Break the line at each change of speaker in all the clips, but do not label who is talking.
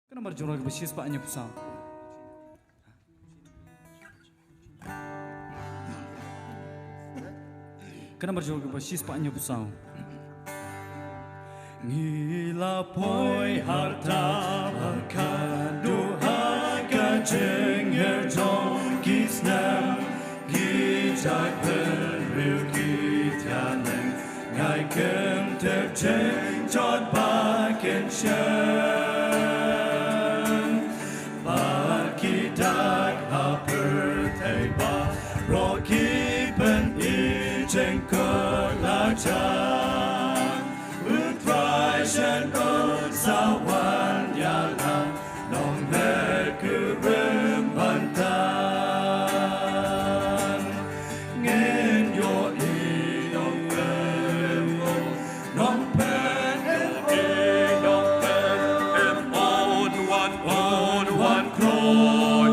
Kenapa jorok besis pak nyepsang? Kenapa jorok besis pak nyepsang? Ngila poi harta akan duhaga jenger jong kisnam gijai peril kityaneng ngai kem terjeng jod baken Shem bakidak haper teba roki pen I jeng kelajang Shen ơn sao quan nhà lòng lòng mẹ cứ rơm bàn tan nghe yo đi đông em nong pen em nong pen em on one kroi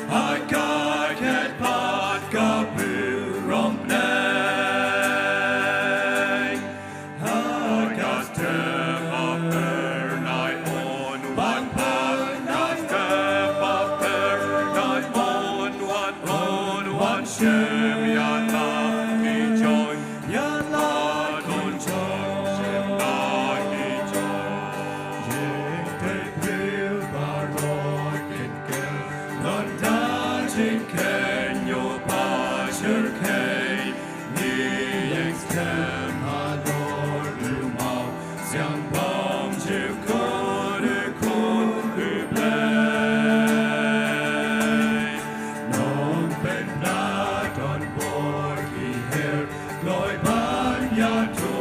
I got cat pot ka bu rom Shem ya la ki joy ya la kon joy Shem la ki joy ye te pil baroi ken ken non da jin ken yo pa shir kei ni extem ha lor lu mau xiang bom chiu kon kun hu play non pen na Loi ban ya tu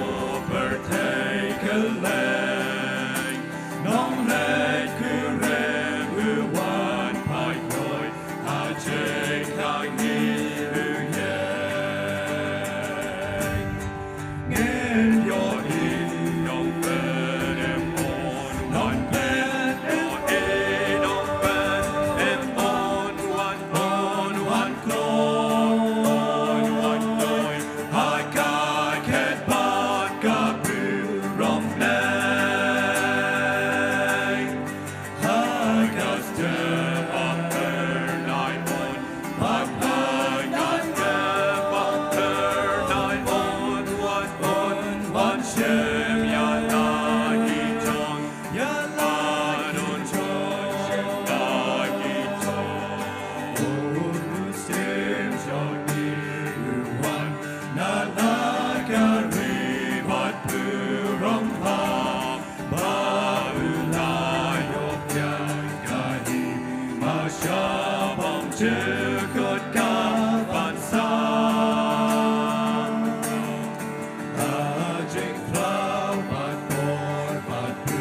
per take a leg Nong leg ku rem hu wan pai loi ha jay kai ni hu yang Ngên yo I nong ben em on non ben yo I nong ben em on one clone I got cat pot got blue rom nang I got step up her night on Papa got step up her night on one Shem ya la ki chong ya la don chong Shem la ki chong oh Shem shall be one na la ka ri bat pu rom pa ba u la yo kya ka hi ma sha bom che kot ka ban sa a jing flow bat por bat pu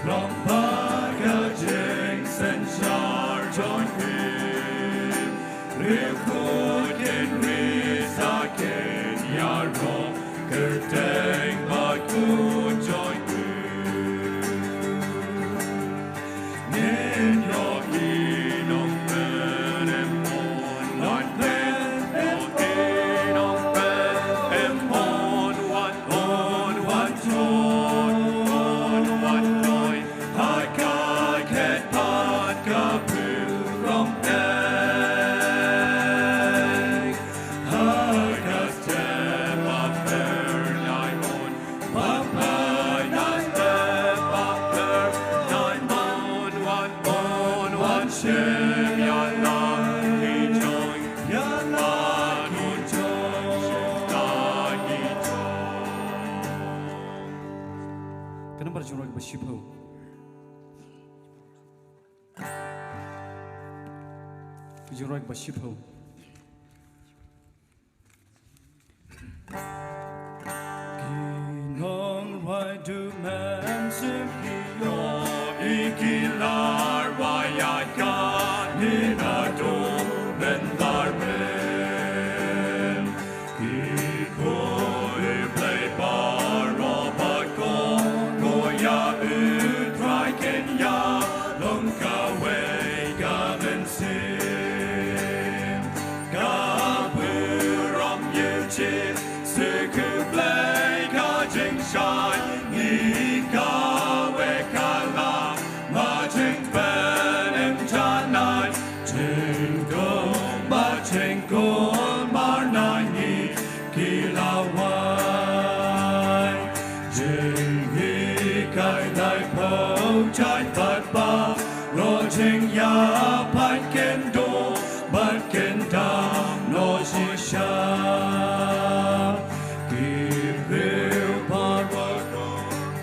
rom pa ka jing sen char join him ri ku ken ri sa ken ya ro ker teng bat ku join ku nen yo I nong ben em on non ben yo I nong ben em on one toy I got cat pot ka pu rom nang I got step up her nine on Papa got step up her nine on one Shem ya la ki joy ya la ki joy Shem la ki joy Kenapa jorok bersipau jorok bersipau Jingrwai du Mynsiem yo ikilar wai ai ka ni na do ben dar ben ki ko play bar ro ba ko ya u try ken ya long ka wei ga Mynsiem ka pu rom yu chi su ku play ka jing shai ni ka we ka la Trình hi cài lại phâu trái phạt ba Lo trình ya phát kiến đô Bát kiến đà Nó chỉ xa Kịp rêu phạt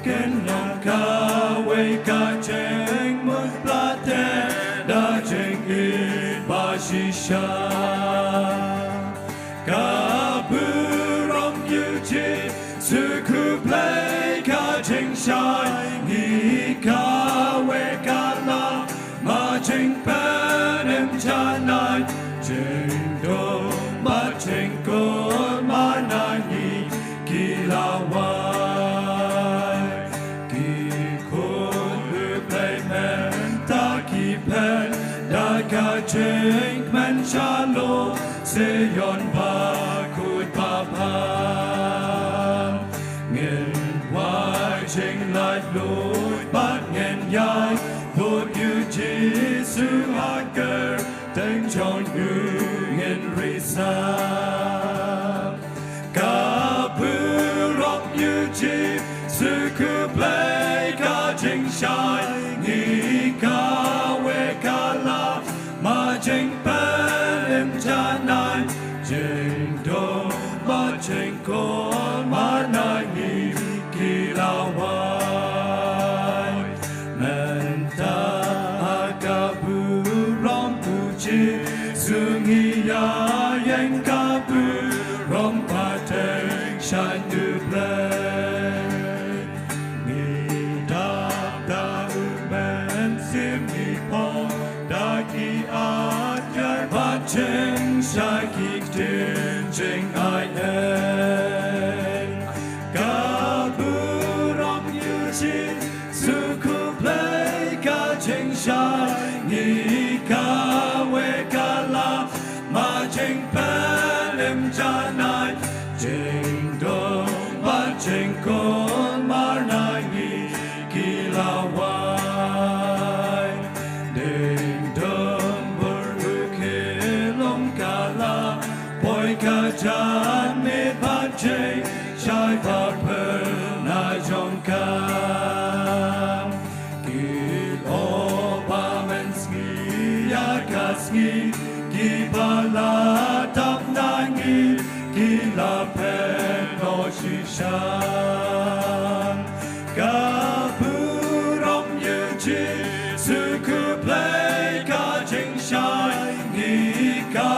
Kiến nhằm ca Quay ca trình mức plá tê Đã trình ít bà chỉ xa Ca bư rong như chi Sư khu play ca trình sai Nghi ca quê ca la Mà trình bên em cha nai Trình đô mà trình côn mà nai nhị Kỳ la hoài Kỳ khôn lưu play men Ta kỳ pen Đã ca trình men cha lô Seion ba cụt ba pan Jingrwai trình lại lối bát ngàn nhai Thốt như chỉ sư hát cờ Tên tròn ngư ngàn rì xa Ca bư rộng như chỉ sư cứ play ca trình sai Nghi ca quê ca la Mà trình bên em cha nai Trình đô mà trình con mà nai nghi kỳ la hoài Men ta ca bư rong bù chi Sư nghi ya yang ca bư rong pa teng shan như play Nghi đáp đa Mynsiem nghi phong Đa kỳ át yai pa teng sai kik tin trình ai en Ca bư rong như chi Sư khu play ca trình sai Nghi ca quê ca la Mà trình bên em cha nai Trình đô mà trình con mà nai nghi kỳ la hoài Đình đơm bờ rư khê lông ca la Bôi ca chan mê phát trình Trái phát phơ nai trong cam Kỳ ô ba Mynsiem ya kasgi Kỳ ba la tap nai nghi Kỳ la pen no chi shan Ca bư rong như chi Sư cứ play ca trình sai Nghi ca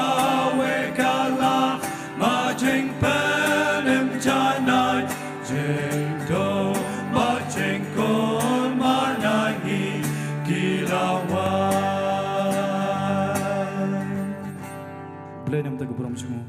quê ca la Mà trình bên em cha nai Trình đô mà trình con mà nai nghi kỳ la hoài
Blay nam taga puram chungu.